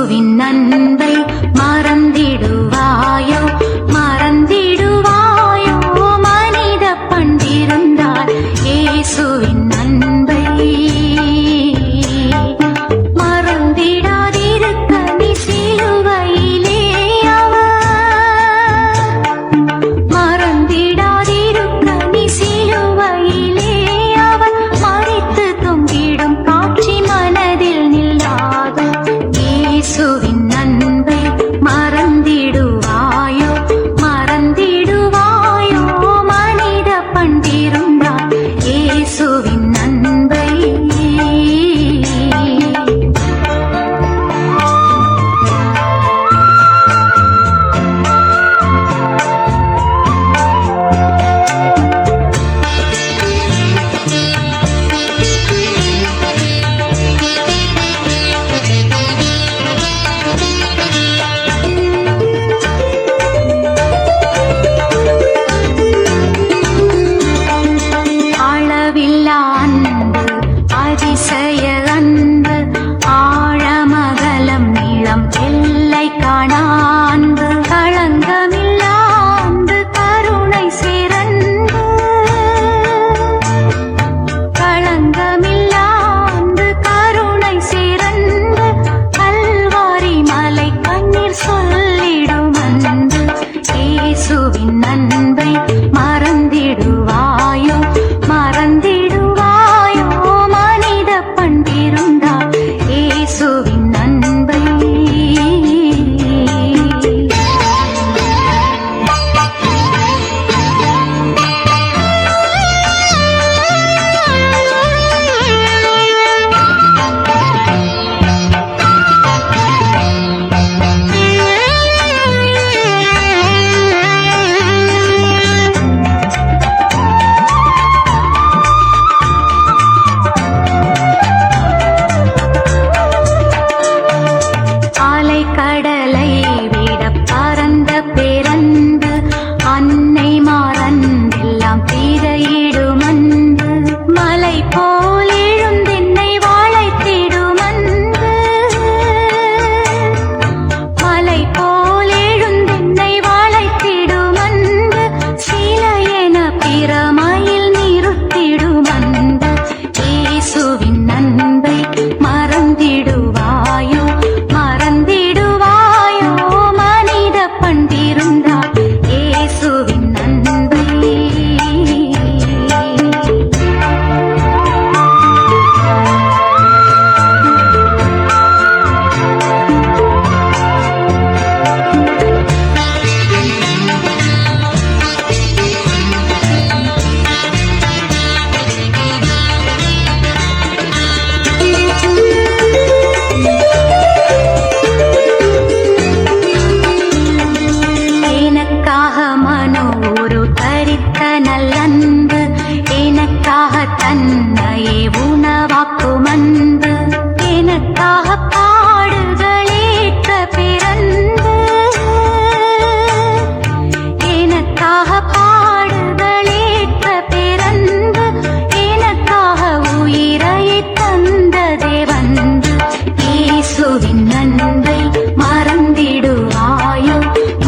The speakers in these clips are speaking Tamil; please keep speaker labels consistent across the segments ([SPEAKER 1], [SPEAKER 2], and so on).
[SPEAKER 1] இயேசுவின் அன்பை மறந்திடுவாயோ மறந்திடுவாயோ மனித பண்டிருந்தால் இயேசுவின் அன்பை மறந்திடாதிருக்க நீ சிலுவையிலே மறந்திடாதிருக்க நீ சிலுவையிலே அவர் மரித்து தொங்கிடும் காட்சி மனதில் நில்லாதோ இயேசுவின் அன்பை மறந்திடுவாயோ மறந்திடுவாயோ மனித பண்டிருந்தால் இயேசுவின் அன்பை அளவில்லா அன்பு அதிசய அன்பு ஆழமகலம் நீளம் எல்லை காணா அன்பு களங்கமில்லா அன்பு கருணை சிறந்து களங்கமில்லா அன்பு கருணை சிறந்து கல்வாரி மலை கண்ணீர் சொல்லிடும் அன்பு இயேசுவின் அன்பை மறந்திடுவாயோ மறந்திடுவாயோ மனித பண்டிருந்தால் இயேசுவின் அன்பை ஆலை கடலை விட பரந்த பேரன்பு அன்னை மாறந்தெல்லாம் பிறையிடும் அன்பு மலை போல் எழுந்தென்னை வாழைத்திடும் அன்பு மலை போல் எழுந்தென்னை வாழைத்திடும் அன்பு சிலையென பிரமையில் நிறுத்திடும் அன்பு இயேசுவின் அன்பை மறந்திடுவாயோ மறந்திடுவாயோ மனித பண்டிருந்தால் இயேசுவின் அன்பை எனக்காக மனோரு தரித்த நல்லன்பு எனக்காக தன்னையே உணவாக்கும் அன்பு எனக்காக பாடுகளேற்ற பிறந்து எனக்காக பாடுகளேற்ற பிறந்து எனக்காக உயிரை தந்த தேவன்பு இயேசுவின் அன்பை மறந்திடுவாயோ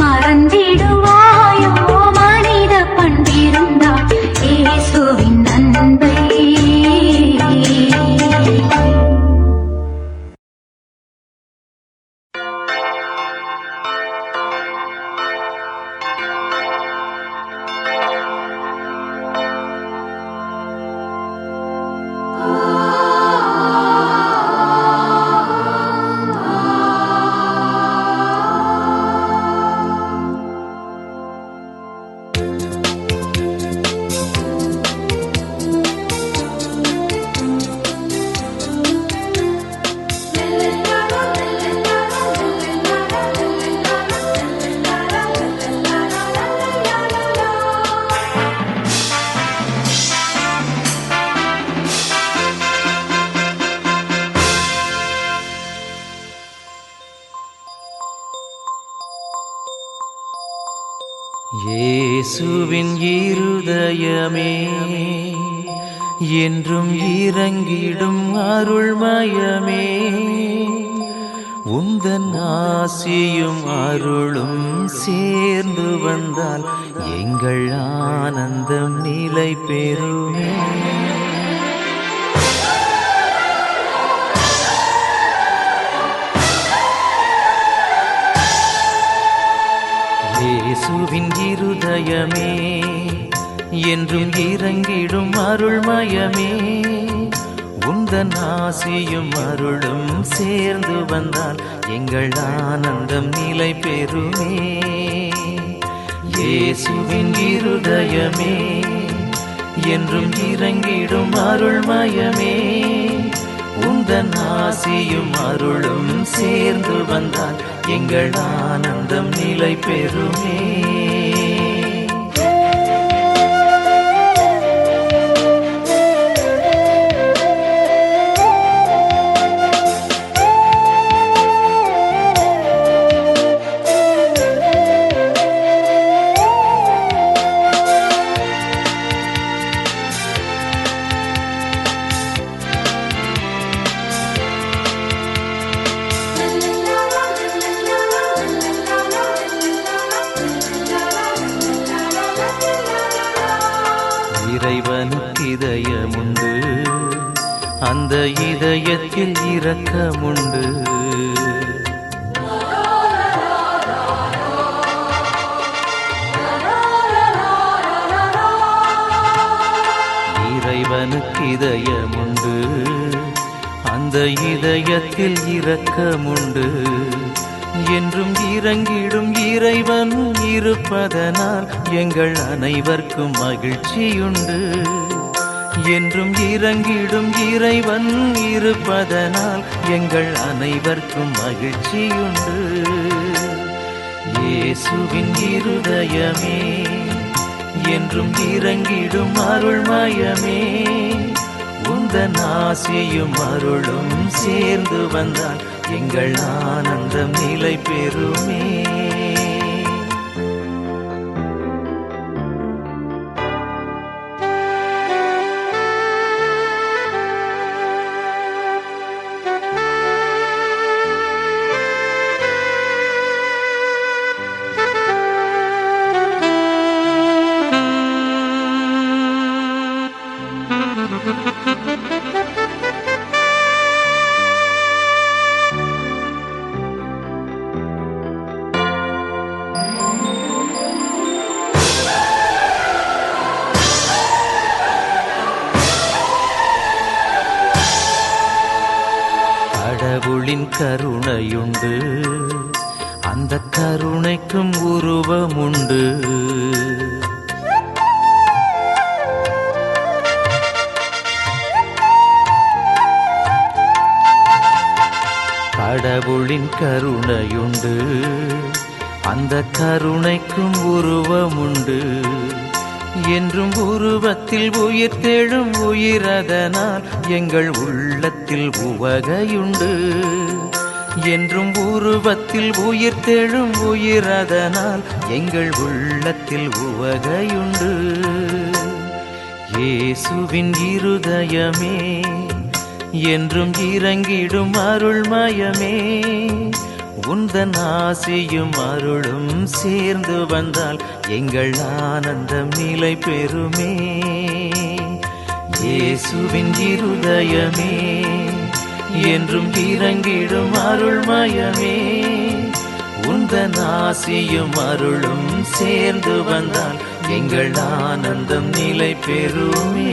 [SPEAKER 1] மறந்திடுவாயோ மனித பண்டிருந்தால் இயேசுவின் அன்பை
[SPEAKER 2] இயேசுவின் இருதயமே என்றும் இறங்கிடும் அருள்மயமே உந்தன் ஆசியும் அருளும் சேர்ந்து வந்தால் எங்கள் ஆனந்தம் நிலை பெறுமே. இயேசுவின் இருதயமே, என்றும் இறங்கிடும் அருள்மயமே, உந்தன் ஆசியும் அருளும் சேர்ந்து வந்தால் எங்கள் ஆனந்தம் நிலை பெறுமே. இயேசுவின் இருதயமே, என்றும் இறங்கிடும் அருள்மயமே, உந்தன் ஆசியும் அருளும் சேர்ந்து வந்தால் எங்கள் ஆனந்தம் நிலை பெறுமே. இறைவனுக்கு இதயமுண்டு, அந்த இதயத்தில் இரக்கமுண்டு. இறைவனுக்கு இதயமுண்டு, அந்த இதயத்தில் இரக்கமுண்டு. என்றும் இறங்கிடும் இறைவன் இருப்பதனால் எங்கள் அனைவருக்கும் மகிழ்ச்சியுண்டு. என்றும் இறங்கிடும் இறைவன் இருப்பதனால் எங்கள் அனைவருக்கும் மகிழ்ச்சியுண்டு. இயேசுவின் இருதயமே, என்றும் இறங்கிடும் அருள்மயமே, உந்தன் ஆசியும் அருளும் சேர்ந்து வந்தால் எங்கள் ஆனந்தம் நிலை பெறுமே. கடவுளின் கருணையுண்டு, அந்த கருணைக்கும் உருவமுண்டு. கடவுளின் கருணையுண்டு, அந்த கருணைக்கும் உருவமுண்டு. என்றும் உருவத்தில் உயிர் தேழும் உயிரதனால் எங்கள் உள்ளத்தில் உவகையுண்டு. என்றும் உருவத்தில் உயிர் தேழும் உயிரதனால் எங்கள் உள்ளத்தில் உவகையுண்டு. இயேசுவின் இருதயமே, என்றும் இறங்கிடும் அருள்மயமே, உந்தன் ஆசியும் அருளும் சேர்ந்து வந்தால் எங்கள் ஆனந்தம் நிலை பெறுமே. இயேசுவின் இருதயமே, என்றும் இறங்கிடும் அருள்மயமே, உந்தன் ஆசியும் அருளும் சேர்ந்து வந்தால் எங்கள் ஆனந்தம் நிலை பெறுமே.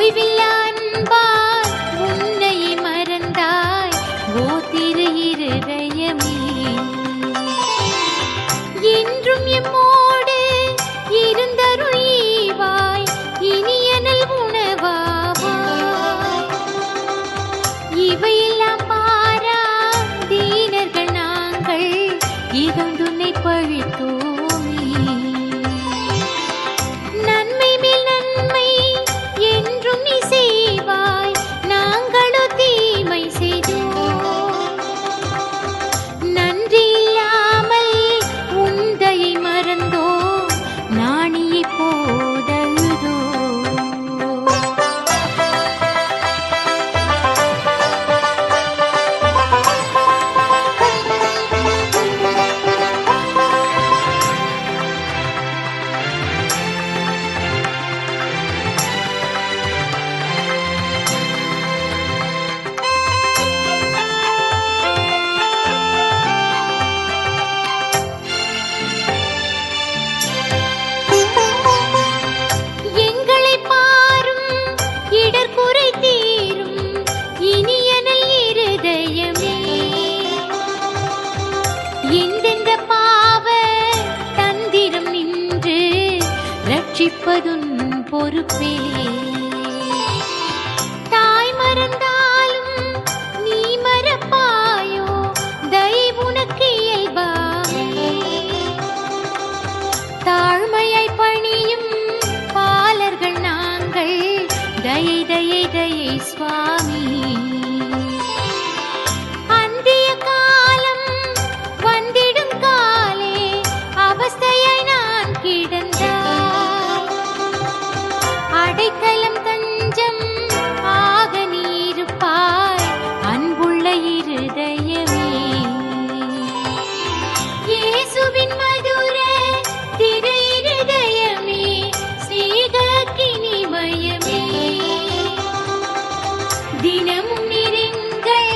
[SPEAKER 1] முடிவில்லா அன்பாய் உன்னை மறந்தாய் ஓ திரு இருதயமே. என்றும் எம்மோடு இருந்தருள் ஈவாய் இனியனல் உணவாவாய். இவையெல்லாம் பாரா தீனர்கள் நாங்கள் இகழ்ந்துன்னை பழித்தோமே. நன்மை மேல் நன்மை என்றும் நீ செய்வாய், நாங்களோ தீமை செய்தோம். நன்றி இல்லாமல் உந்தையை மறந்தோம், நாணியை போதழுதோம். எங்களை பாரும் இடர்குறை தீரும் இனியனல் இருதயமே. எந்தெந்த பாவ தந்திரம் நின்று ரட்சிப்பதுன் பொறுப்பே. தாய் மறந்தாலும் நீ மறப்பாயோ, தயவுனக்கு இயல்பாமே. தாழ்மையாய் பணியும் பாலர்கள் நாங்கள், தயை தயை தயை சுவாமி. அந்திய காலம் வந்திடும் காலே அவஸ்தையாய் நான் கிடந்தாய். அடைக்கலம் தஞ்சம் ஆக நீருப்பாய் அன்புள்ள இருதயமே. இயேசுவின் மதுர திரு இருதயமே, ஸ்நேகக்கினிமயமே. தினமும் நெருங்கள்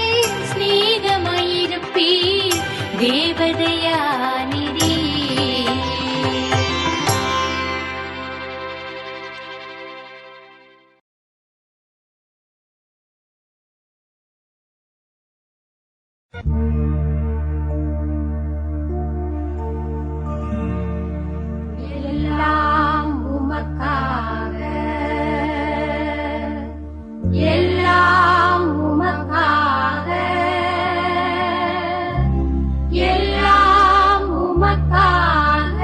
[SPEAKER 1] ஸ்நேகமாயிருப்பீர், தேவதயாநிதி. எல்லாம் உமக்காக, எல்லாம் உமக்காக, எல்லாம் உமக்காக.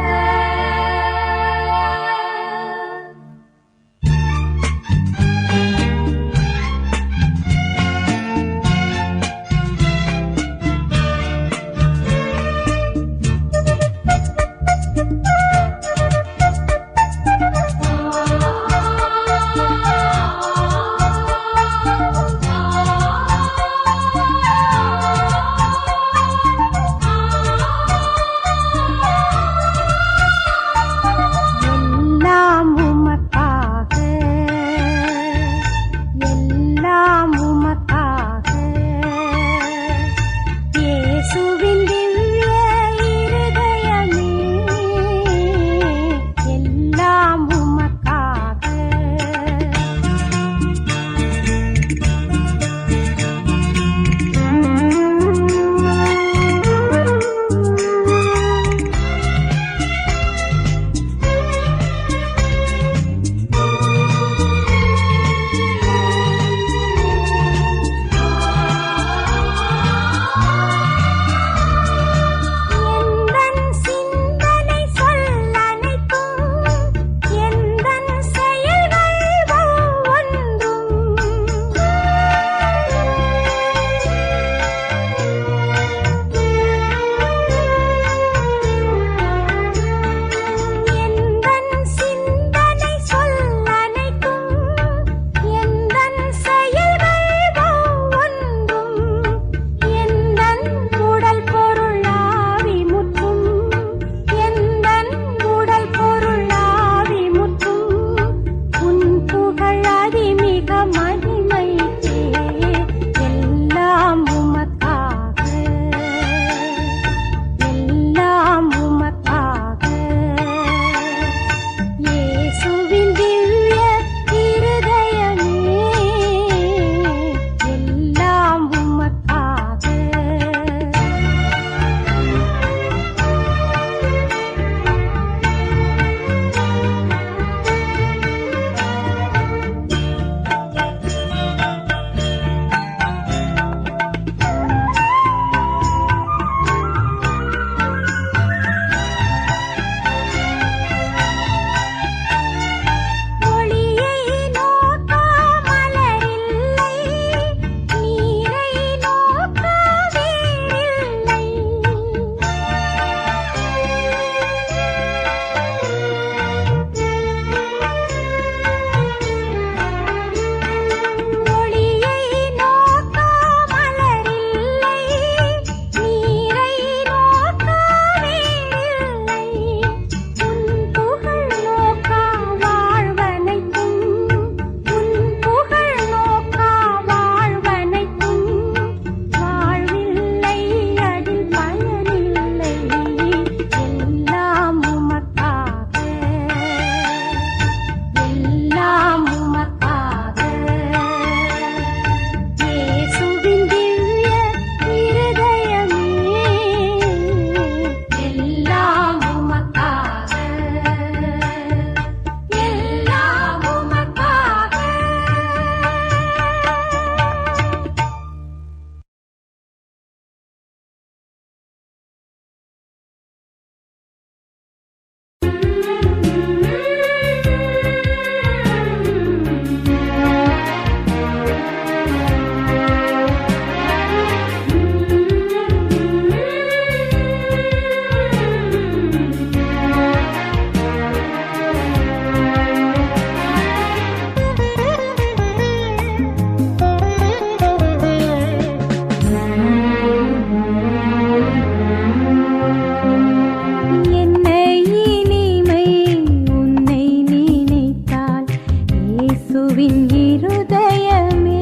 [SPEAKER 3] இயேசுவின் இருதயமே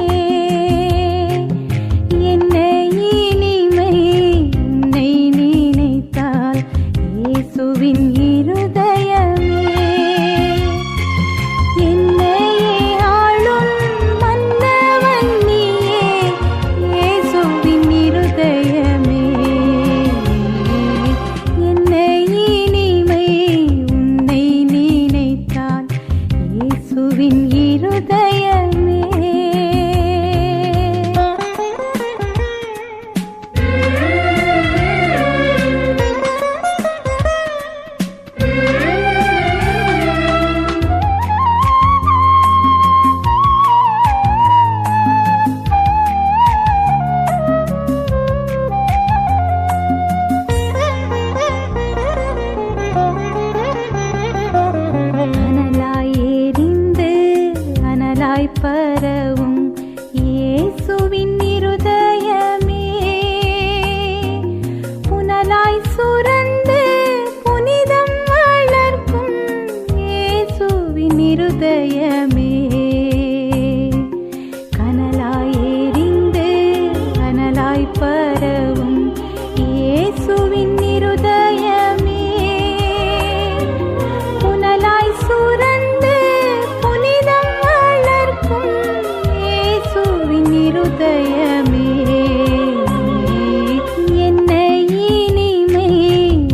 [SPEAKER 3] என்ன இனிமை உன்னை நினைத்தால் இயேசுவின் இருதயமே என்னையே ஆளும் மன்னவன் நீயே இயேசுவின் இருதயமே என்ன இனிமை உன்னை நினைத்தால் இயேசுவின் இருதயமே அனலாய் எரிந்து அனலாய் பரவும் இயேசுவின் இருதயமே புனலாய் சுரந்து புனிதம் வளர்க்கும் இயேசுவின் இருதயமே கனலாய் எரிந்து அனலாய் பரவும் இயேசுவின் இருதயமே புனலாய் சுரந்து புனிதம் வளர்க்கும் இயேசுவின் இருதயமே என்ன இனிமை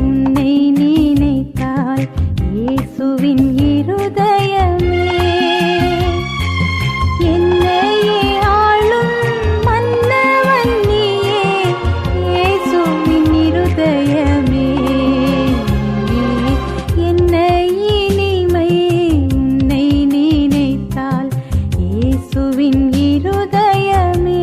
[SPEAKER 3] உன்னை நினைத்தால் இயேசுவின் இருதயமே என்னையே ஆளும் மன்னவன் நீயே இயேசுவின் இருதயமே என்ன இனிமை உன்னை நினைத்தால் இயேசுவின் இருதயமே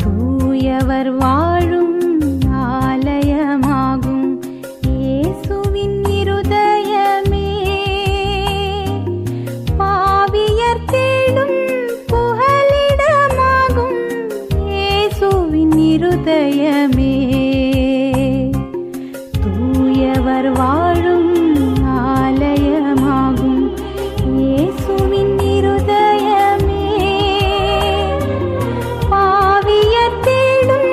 [SPEAKER 3] தூயவர் வாழும் ஆலயமாகும் இயேசுவின் இருதயமே பாவியர் தேடும் புகலிடமாகும் இயேசுவின் இருதயமே தூயவர் வாழும் ஆலயமாகும் இயேசுவின் இருதயமே பாவியர் தேடும்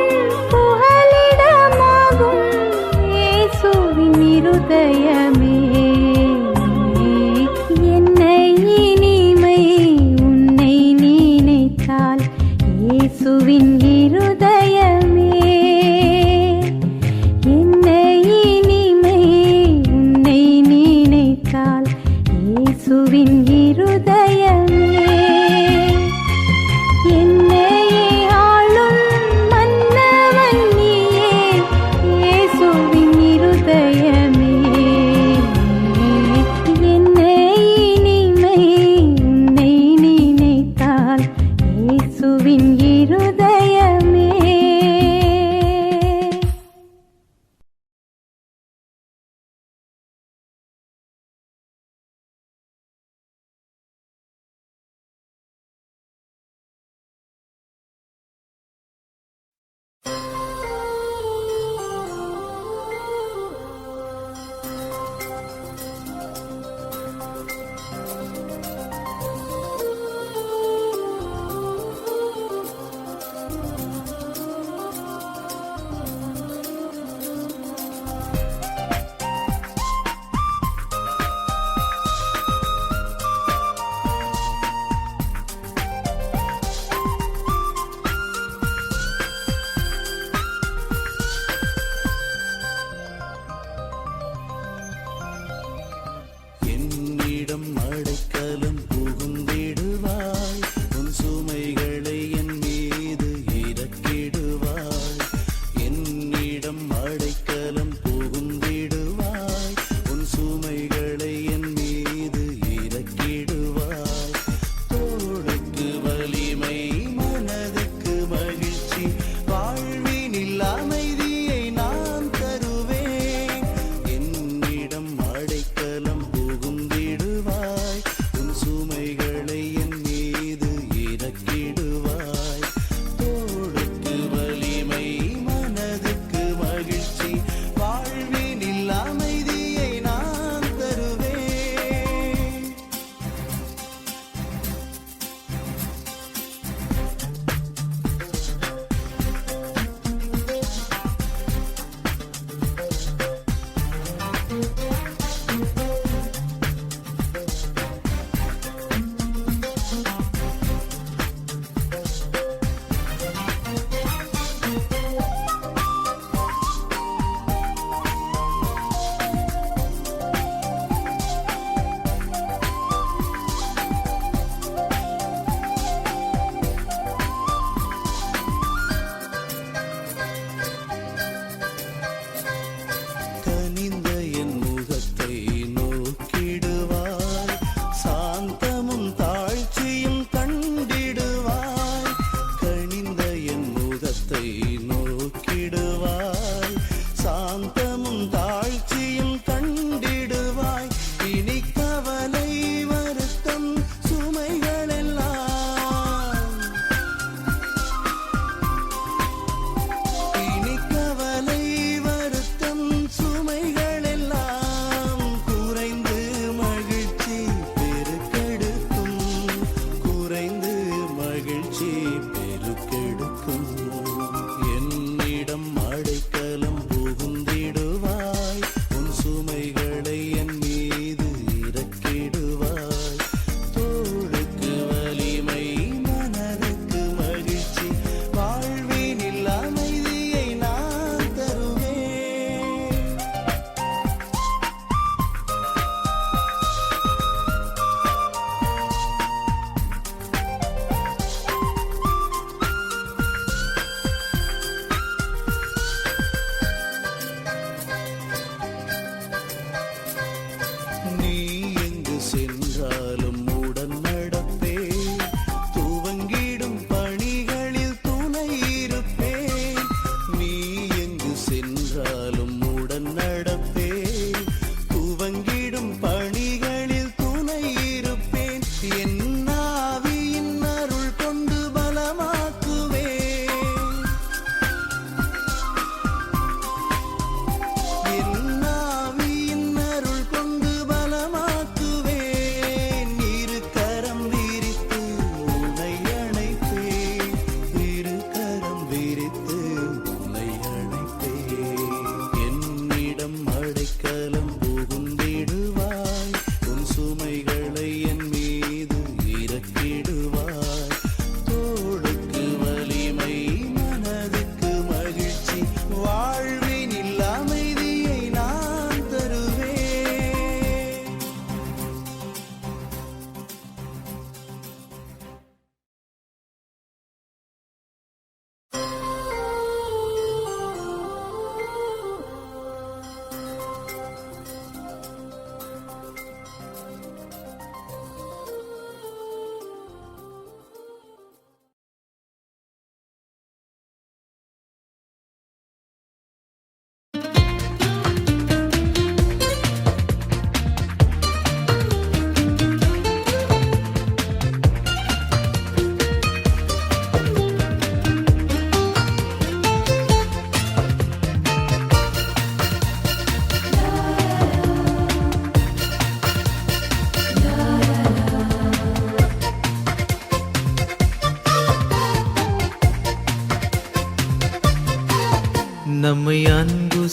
[SPEAKER 3] புகலிடமாகும் இயேசுவின் இருதயமே என்ன இனிமை உன்னை நினைத்தால் இயேசுவின் இருதயமே என்ன இனிமை உன்னை நினைத்தால் இயேசுவின் இருதயமே என்னையே ஆளும் மன்னவன் நீயே இயேசுவின் இருதயமே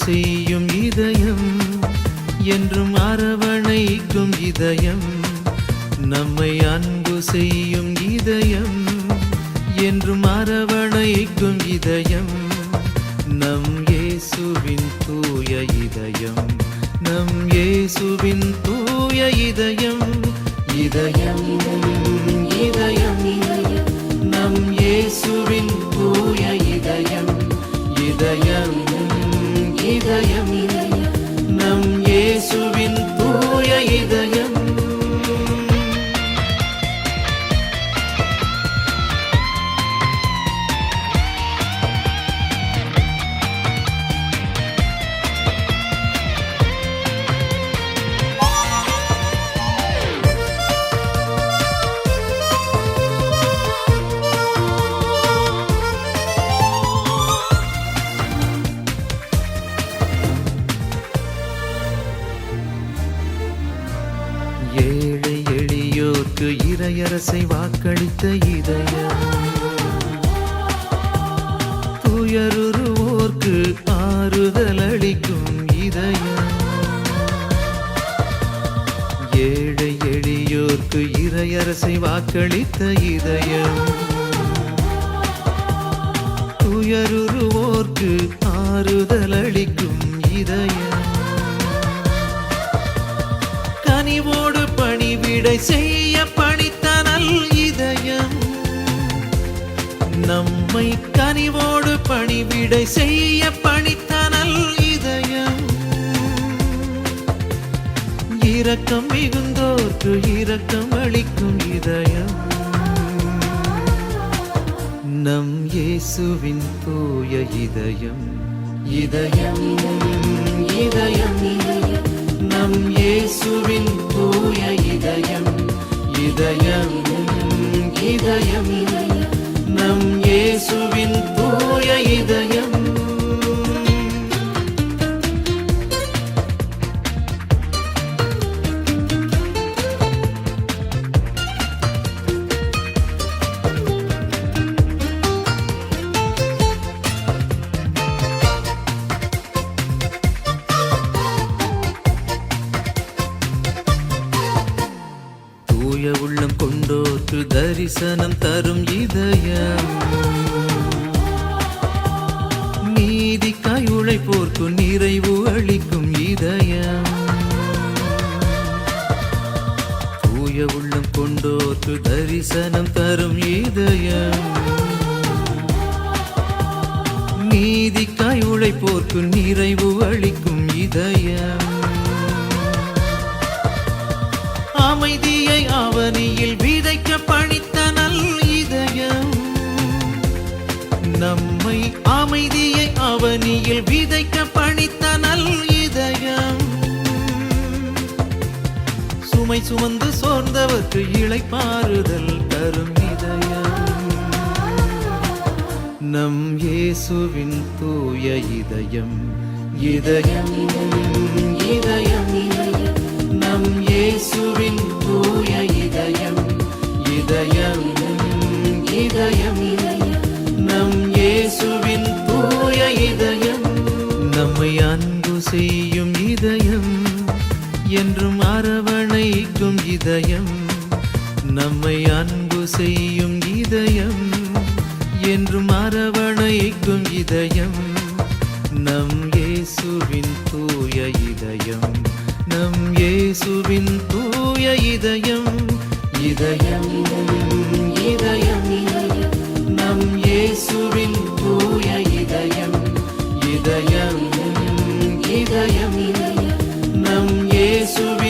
[SPEAKER 2] செய்யும் இதயம், என்றும் அரவணைக்கும் இதயம், நம்மை அன்பு செய்யும் இதயம், என்றும் அரவணைக்கும் இதயம், நம் இயேசுவின் தூய இதயம், நம் இயேசுவின் தூய இதயம், இதயம் இதயம் நம் இயேசுவின் தூய இதயம், இதயம் இதயம் நம் இயேசுவின் தூய இதயம். ஏழை எளியோர்க்கு இறையரசை வாக்களித்த இதயம், துயருவோர்க்கு ஆறுதல் அளிக்கும் இதயம், ஏழை எளியோர்க்கு இறையரசை வாக்களித்த இதயம், துயருவோர்க்கு ஆறுதல் அளிக்கும் இதயம், கனிவோடு பணிவிடை செய்ய பணித்த நல் இதயம், நம்மை கனிவோடு பணிவிடை செய்ய பணித்த நல் இதயம், இரக்கம் மிகுந்தோர்க்கு இரக்கம் அளிக்கும் இதயம், நம் இயேசுவின் தூய இதயம், இதயம் இதயம் நம் இயேசுவின் தூய இதயம், இதயம் இதயம் நம் இயேசுவின் தூய இதயம். தூய உள்ளம் கொண்டோர்க்கு தரிசனம் தரும் இதயம், நீதிக்காய் உழைப்போர்க்கு நிறைவு அளிக்கும் இதயம், தூய உள்ளம் கொண்டோர்க்கு தரிசனம் தரும் இதயம், நீதிக்காய் உழைப்போர்க்கு நிறைவு அளிக்கும் இதயம், அமைதியை அவனியில் விதைக்க பணித்த நல் இதயம், நம்மை அமைதியை அவனியில் விதைக்க பணித்த நல் இதயம், சுமை சுமந்து சோர்ந்தவர்க்கு இளைப்பாறுதல் தரும் இதயம், நம் இயேசுவின் தூய இதயம், இதயம் இதயம் நம் இயேசுவின் தூய இதயம், இதயம் இதயம் நம் இயேசுவின் தூய இதயம், நம்மை அன்பு செய்யும் இதயம், என்றும் அரவணைக்கும் இதயம், நம்மை அன்பு செய்யும் இதயம், என்றும் அரவணைக்கும் இதயம், நம் இயேசுவின் தூய இதயம், நம் இயேசுவின் தூய இதயம், இதயம் இதயம் நம் இயேசுவின் தூய இதயம், இதயம் இதயம் நம் இயேசுவின்